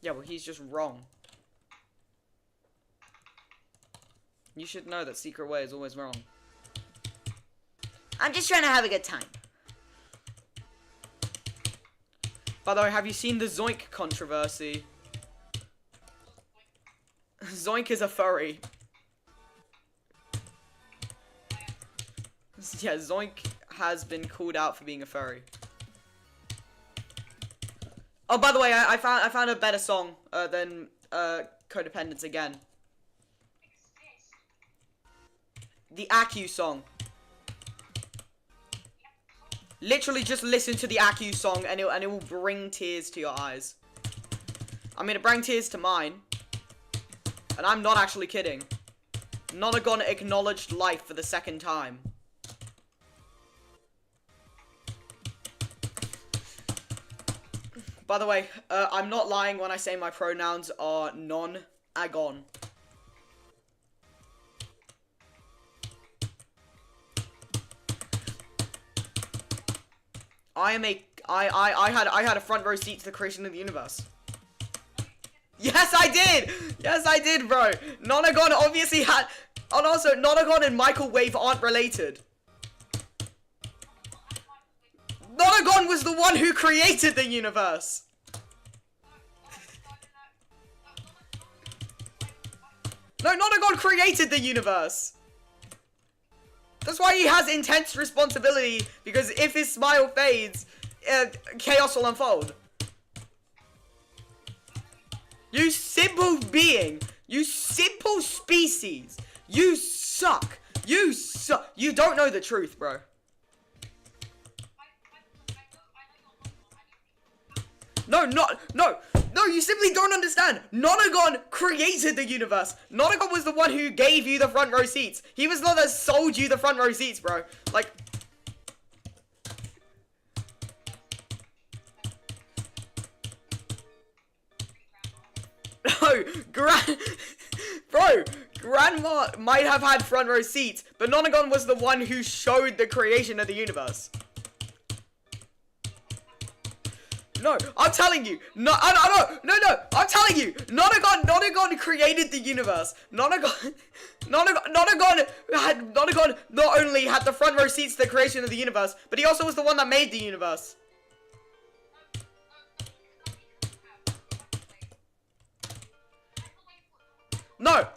Yeah, well, he's just wrong. You should know that Secret Way is always wrong. I'm just trying to have a good time. By the way, have you seen the Zoink controversy? Zoink is a furry. Yeah, Zoink has been called out for being a furry. Oh, by the way, I found a better song than Codependence again. The Accu song. Literally just listen to the Accu song and it will bring tears to your eyes. I mean, it brought tears to mine. And I'm not actually kidding. Nonagon acknowledged life for the second time. By the way, I'm not lying when I say my pronouns are non-agon. I had a front row seat to the creation of the universe. Yes, I did! Yes, I did, bro. Nonagon obviously had... And also, Nonagon and Microwave aren't related. Nonagon was the one who created the universe. No, Nonagon created the universe. That's why he has intense responsibility, because if his smile fades, chaos will unfold. You simple being, you simple species, you suck. You suck. You don't know the truth, bro. No, you simply don't understand. Nonagon created the universe. Nonagon was the one who gave you the front row seats. He was the one that sold you the front row seats, bro. Like... No, Bro, Grandma might have had front row seats, but Nonagon was the one who showed the creation of the universe. No, I'm telling you. No, I'm telling you. Nonagon created the universe. Nonagon not only had the front row seats to the creation of the universe, but he also was the one that made the universe. No.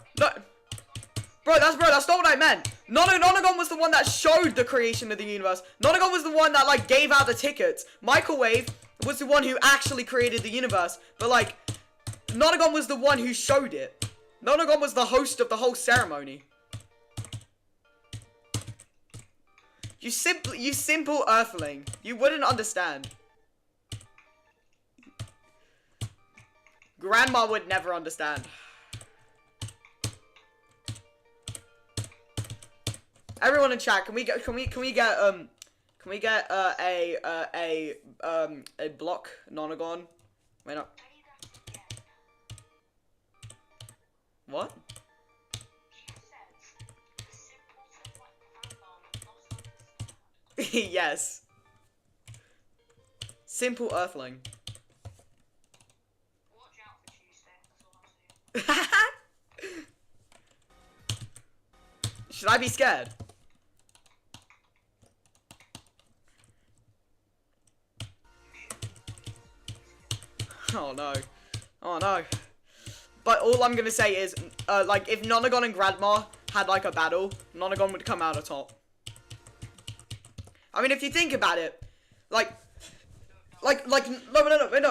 Bro, that's not what I meant. Nonagon was the one that showed the creation of the universe. Nonagon was the one that, like, gave out the tickets. Microwave was the one who actually created the universe. But, like, Nonagon was the one who showed it. Nonagon was the host of the whole ceremony. You simple earthling. You wouldn't understand. Grandma would never understand. Everyone in chat, can we get a block Nonagon? Wait up. What? Yes. Simple earthling. Watch out for Tuesday, that's all I'm saying. Should I be scared? Oh no. Oh no. But all I'm gonna say is, like, if Nonagon and Grandma had, like, a battle, Nonagon would come out on top. I mean, if you think about it, no,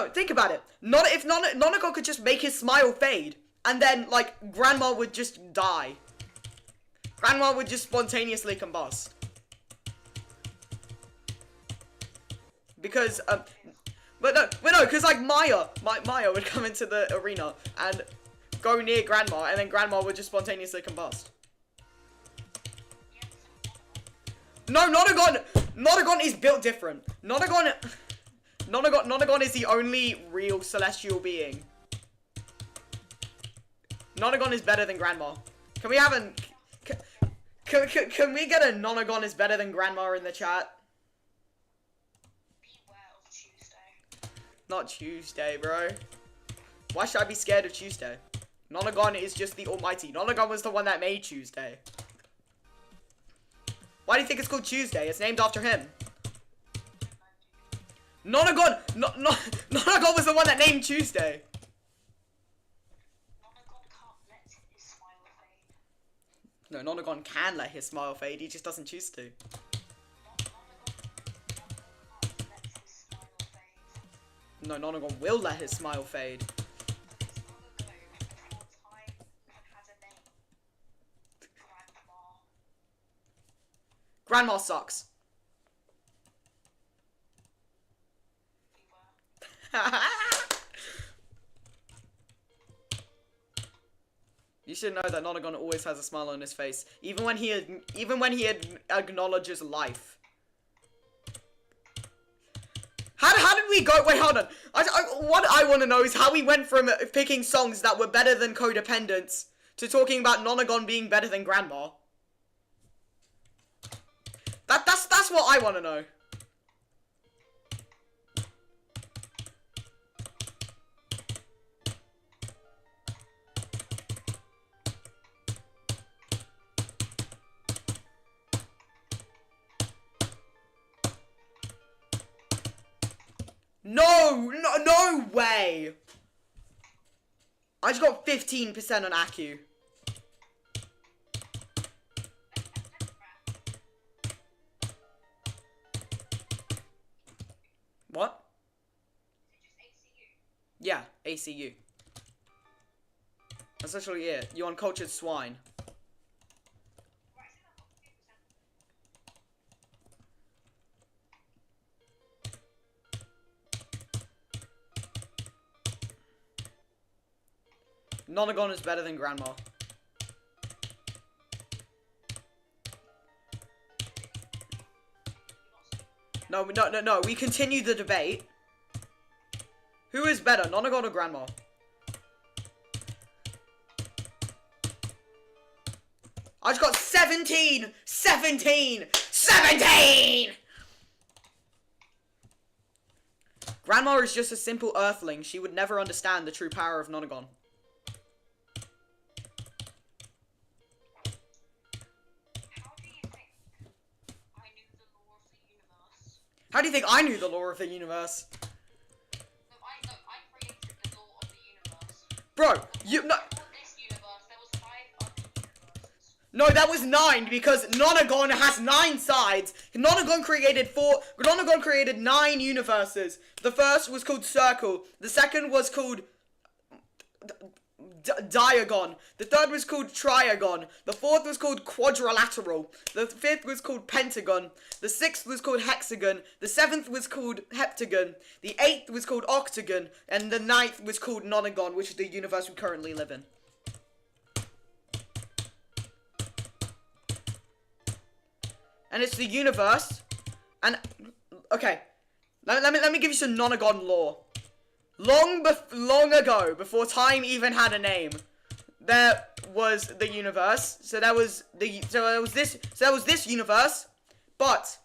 think about it. If Nonagon could just make his smile fade, and then, like, Grandma would just die. Grandma would just spontaneously combust. Because, because, like, Maya would come into the arena and go near Grandma, and then Grandma would just spontaneously combust. No, Nonagon is built different. Nonagon is the only real celestial being. Nonagon is better than Grandma. Can we have can we get a Nonagon is better than Grandma in the chat? Beware of Tuesday. Not Tuesday, bro. Why should I be scared of Tuesday? Nonagon is just the almighty. Nonagon was the one that made Tuesday. Why do you think it's called Tuesday? It's named after him. Nonagon! Nonagon was the one that named Tuesday. Nonagon can't let his smile fade. No, Nonagon can let his smile fade. He just doesn't choose to. Nonagon can't let his smile fade. No, Nonagon will let his smile fade. It's long ago, before time even had a name. Grandma. Grandma sucks. You were. You should know that Nonagon always has a smile on his face, even when he acknowledges life. How did we go? Wait, hold on. What I want to know is how we went from picking songs that were better than Codependence to talking about Nonagon being better than Grandma. That's what I want to know. No way! I just got 15% on Aku. What? Is it just ACU? Yeah, ACU. That's literally it. You uncultured swine. Right, so I've got 50%. Nonagon is better than Grandma. No. We continue the debate. Who is better, Nonagon or Grandma? I just got 17! 17! 17! Grandma is just a simple earthling. She would never understand the true power of Nonagon. How do you think I knew the law of How do the universe? you think I knew the law of the universe? No, I created the law of the universe. Bro, you no. Before this universe, there was 5 other universes. No, that was 9 because Nonagon has 9 sides. Nonagon created 9 universes. The first was called Circle. The second was called Diagon. The third was called Triagon. The fourth was called Quadrilateral. The fifth was called Pentagon. The sixth was called Hexagon. The seventh was called Heptagon. The eighth was called Octagon. And the ninth was called Nonagon, which is the universe we currently live in. And it's the universe. And okay, let me give you some Nonagon lore. Long ago, before time even had a name, there was the universe. So there was this universe, but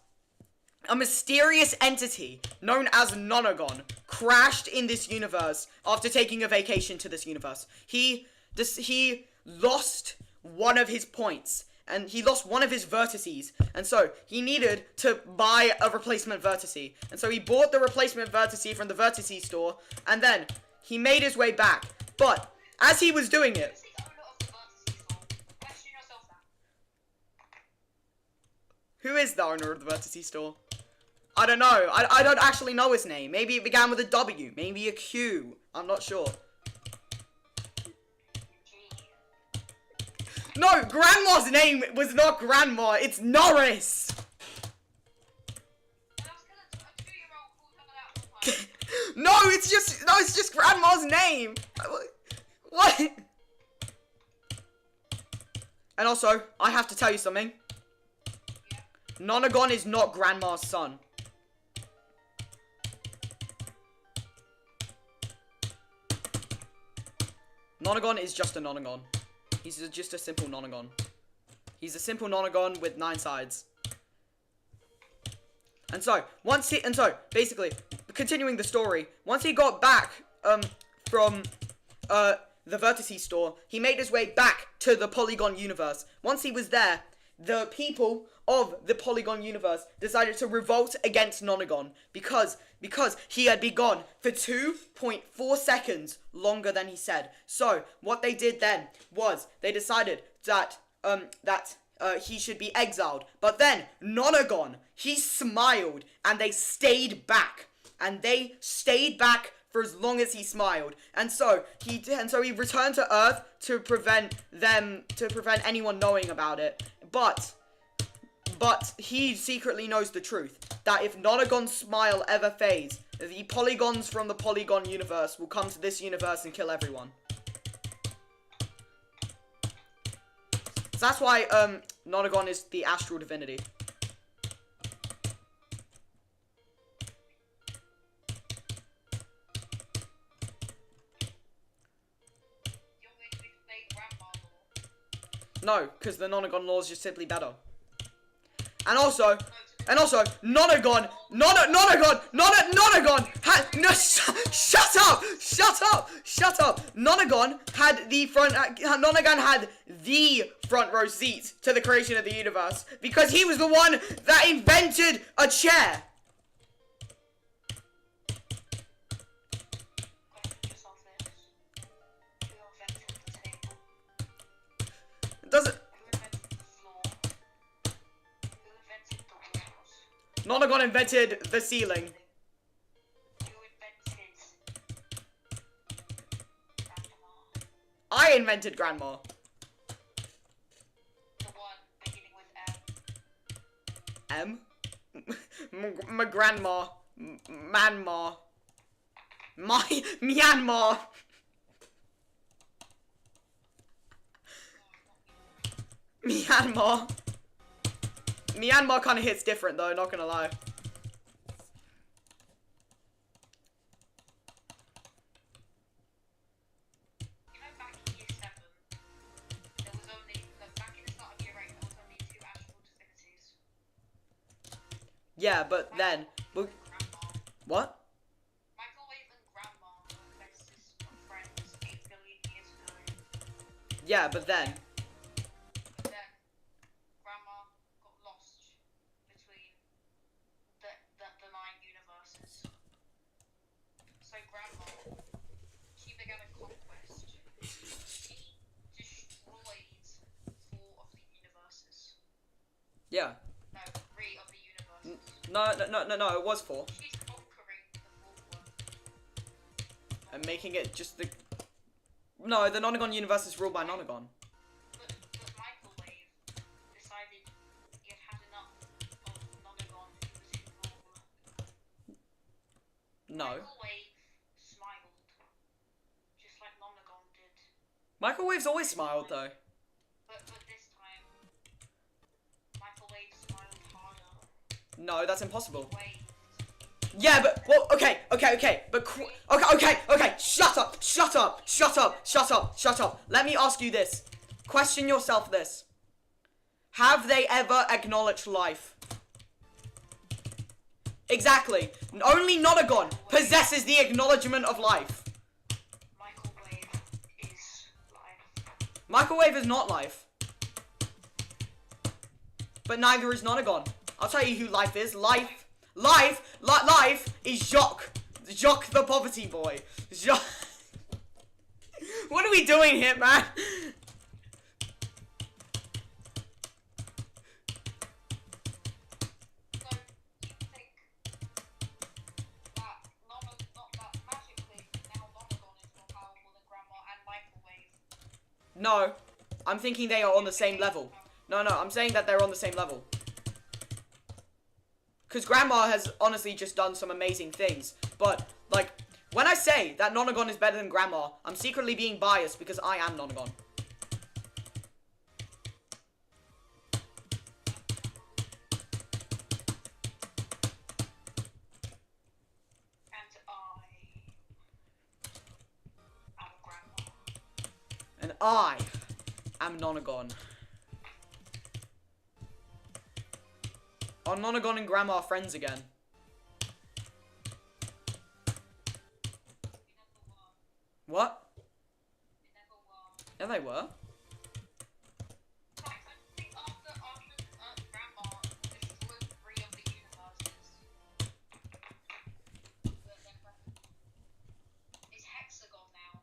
a mysterious entity known as Nonagon crashed in this universe after taking a vacation to this universe. He lost one of his points. And he lost one of his vertices, and so he needed to buy a replacement vertice. And so he bought the replacement vertice from the vertice store, and then he made his way back. But as he was doing it, Who's the owner of the vertices store? Question yourself that. who is the owner of the vertice store? I don't know. I don't actually know his name. Maybe it began with a W, maybe a Q. I'm not sure. No, Grandma's name was not Grandma. It's Norris. And I was gonna a 2-year-old called her that. No, it's just Grandma's name. What? And also, I have to tell you something. Yeah. Nonagon is not Grandma's son. Nonagon is just a Nonagon. He's just a simple Nonagon. He's a simple Nonagon with 9 sides. And so, basically, continuing the story, once he got back, from the Vertices store, he made his way back to the Polygon universe. Once he was there, the people of the Polygon universe decided to revolt against Nonagon because he had been gone for 2.4 seconds longer than he said. So what they did then was they decided that he should be exiled. But then Nonagon, he smiled and they stayed back. And they stayed back for as long as he smiled. And so he returned to Earth to prevent anyone knowing about it. But he secretly knows the truth. That if Nonagon's smile ever fades, the polygons from the Polygon universe will come to this universe and kill everyone. So that's why Nonagon is the astral divinity. No, because the Nonagon law is just simply better. And also, Nonagon had shut up. Nonagon had the front row seat to the creation of the universe because he was the one that invented a chair. Nonagon invented the ceiling. I invented Grandma. The one beginning with M? My grandma. Myanmar. Myanmar. Myanmar. Myanmar kind of hits different though, not gonna lie. You know, back in year 7, there was only, back in the start of year 8, there was only 2 astral divinities. Yeah, but then, Grandma. what? Microwave and Grandma were nemesis of friends 8 billion years ago. Yeah, but then. Then, Grandma got lost between the 9 universes. So Grandma, she began a conquest. She destroyed 4 of the universes. Yeah. No, 3 of the universes. No, it was 4. She's conquering the 4th one. And making it just the... No, the Nonagon universe is ruled by Nonagon. But Microwave decided he had had enough of Nonagon who was in rule. No. Microwave smiled, just like Nonagon did. Microwave's always smiled though. But this time, Microwave smiled harder. No, that's impossible. Waved. Yeah, but, well, okay, but, okay, shut up. Let me ask you this. Question yourself this. Have they ever acknowledged life? Exactly. Only Nonagon possesses the acknowledgement of life. Microwave is life. Microwave is not life. But neither is Nonagon. I'll tell you who life is. Life is Jacques. Jacques the poverty boy. Jacques. What are we doing here, man? So, you think that magically now Nonagon is more powerful than Grandma and Microwave? No. I'm thinking they are on the same level. No, I'm saying that they're on the same level. Because Grandma has honestly just done some amazing things. But, like, when I say that Nonagon is better than Grandma, I'm secretly being biased because I am Nonagon. And I And I am Grandma. am Nonagon. Are Nonagon and Grandma friends again? What? Yeah, they were. Like, I think after Grandma destroyed 3 of the universes, it's Hexagon now.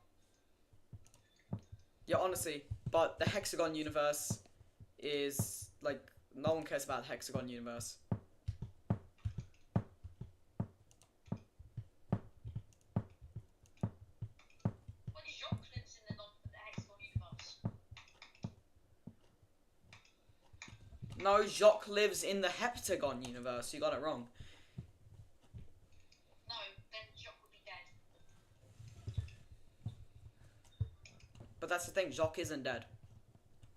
Yeah, honestly, but the Hexagon universe is like no one cares about the Hexagon universe. When Jacques lives in the Hexagon universe. No, Jacques lives in the Heptagon universe. You got it wrong. No, then Jacques would be dead. But that's the thing. Jacques isn't dead.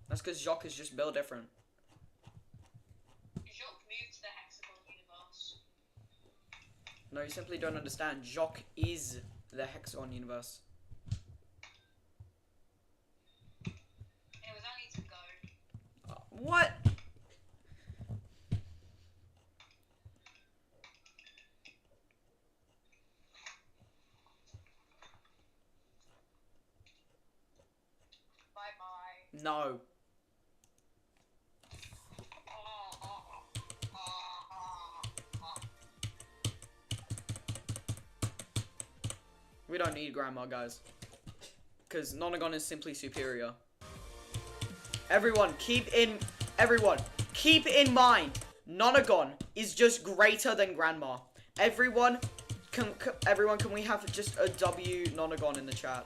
That's because Jacques is just built different. Jacques moved to the Hexagon universe. No, you simply don't understand. Jacques is the Hexagon universe. It was only to go. What? Bye bye. No. We don't need Grandma, guys. Because Nonagon is simply superior. Everyone, keep in mind, Nonagon is just greater than Grandma. Everyone, can we have just a W Nonagon in the chat?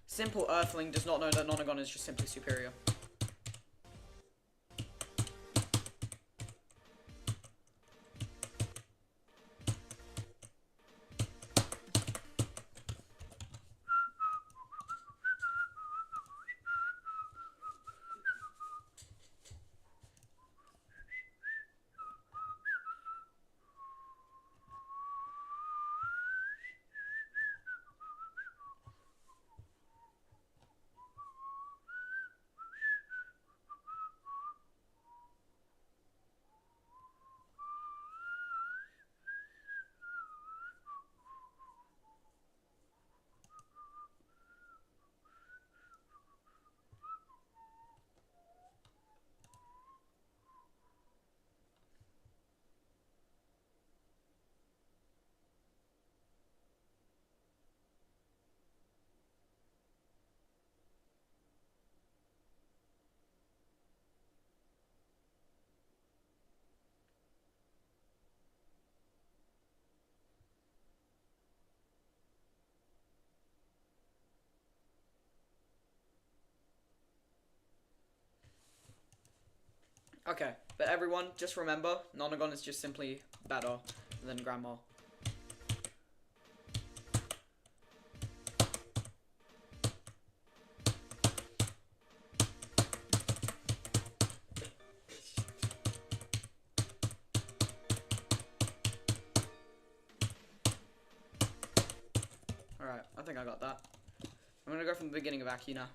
Simple Earthling does not know that Nonagon is just simply superior. Okay, but everyone, just remember, Nonagon is just simply better than Grandma. Alright, I think I got that. I'm gonna go from the beginning of Aki now.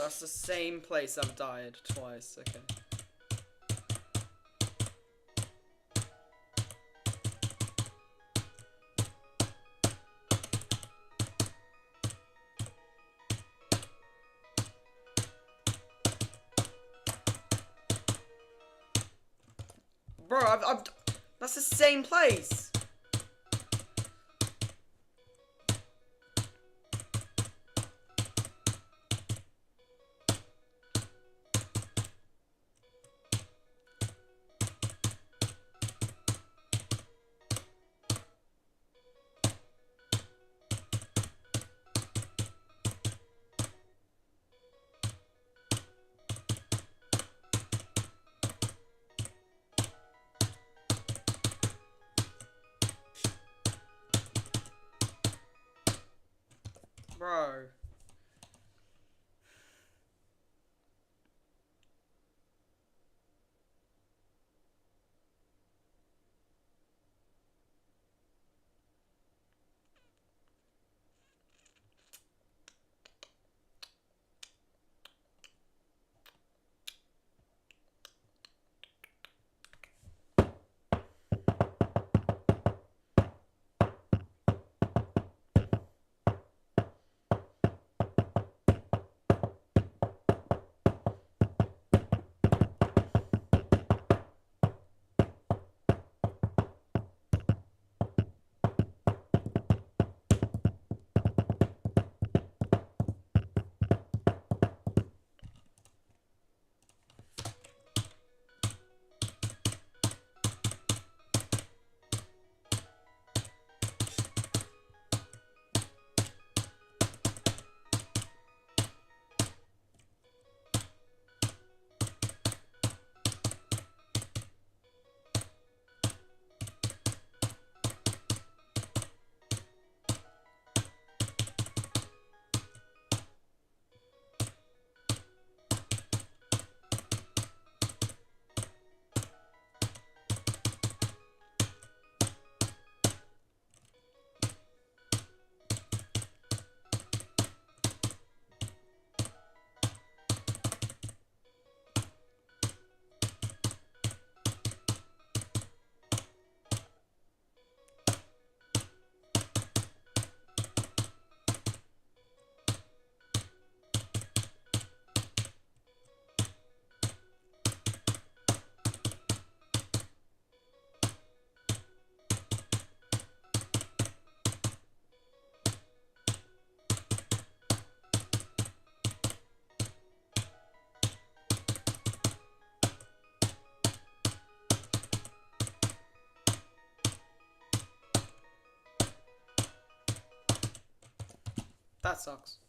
that's the same place I've died twice. Okay. Bro, that's the same place. Bro. That sucks.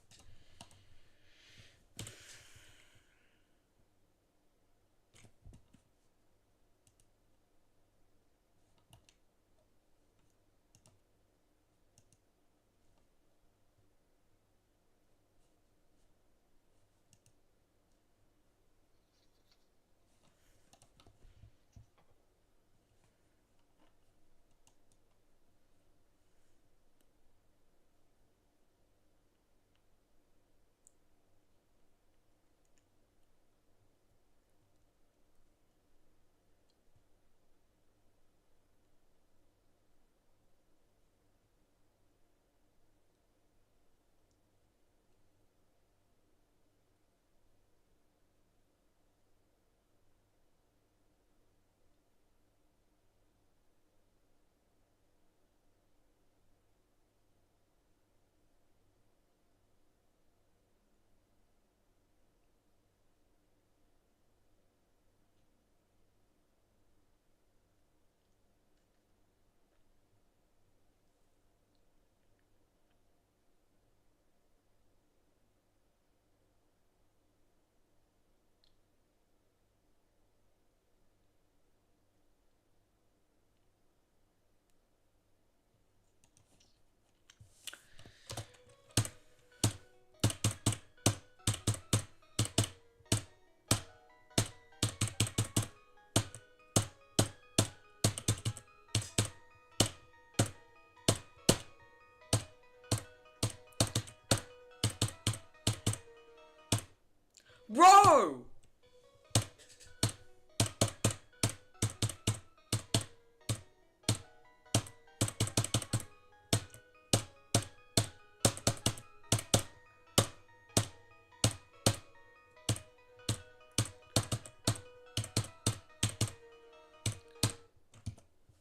No!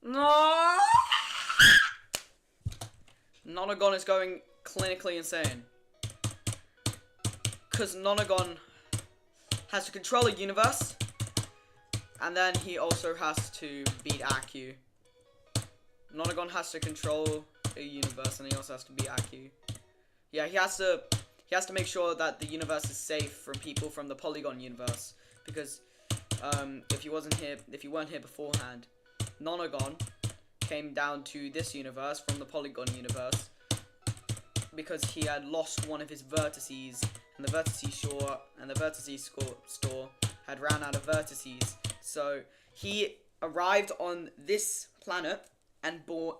No! Nonagon is going clinically insane. Because Nonagon has to control a universe. And then he also has to beat Aku. Nonagon has to control a universe and he also has to beat Aku. Yeah, he has to make sure that the universe is safe from people from the Polygon universe. Because if you weren't here beforehand, Nonagon came down to this universe from the Polygon universe because he had lost one of his vertices, and the vertices store had ran out of vertices. So he arrived on this planet and bought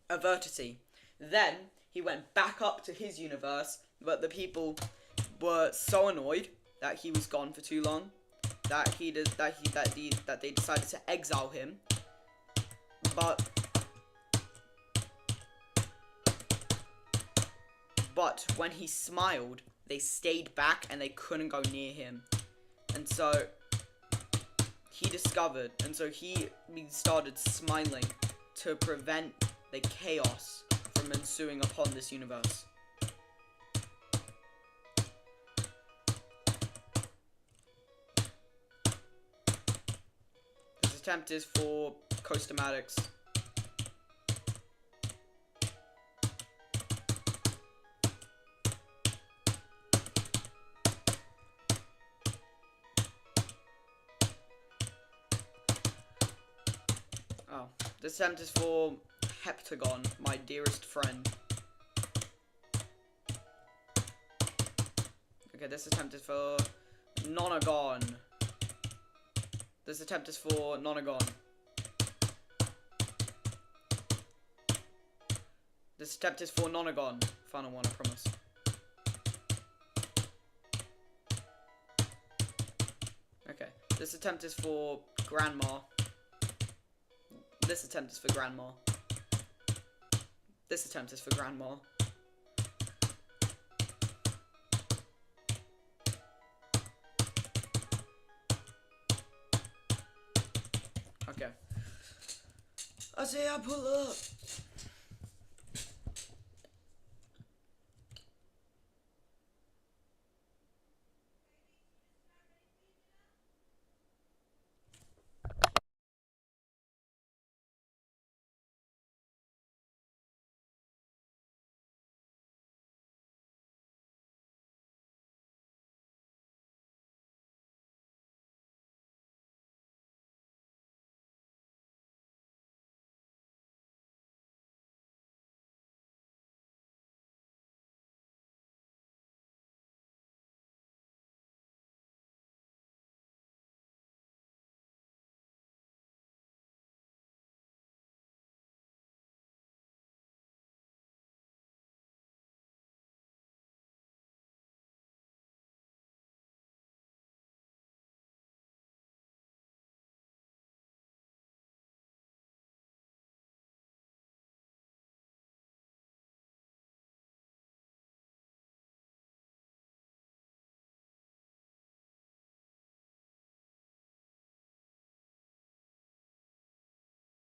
a vertice. Then he went back up to his universe, but the people were so annoyed that he was gone for too long that they decided to exile him. But when he smiled, they stayed back and they couldn't go near him. And so he started smiling to prevent the chaos from ensuing upon this universe. This attempt is for Costomatics. Oh, this attempt is for Heptagon, my dearest friend. Okay, this attempt is for Nonagon. This attempt is for Nonagon. This attempt is for Nonagon. Final one, I promise. Okay, this attempt is for Grandma. This attempt is for Grandma. This attempt is for Grandma. Okay. I say I pull up.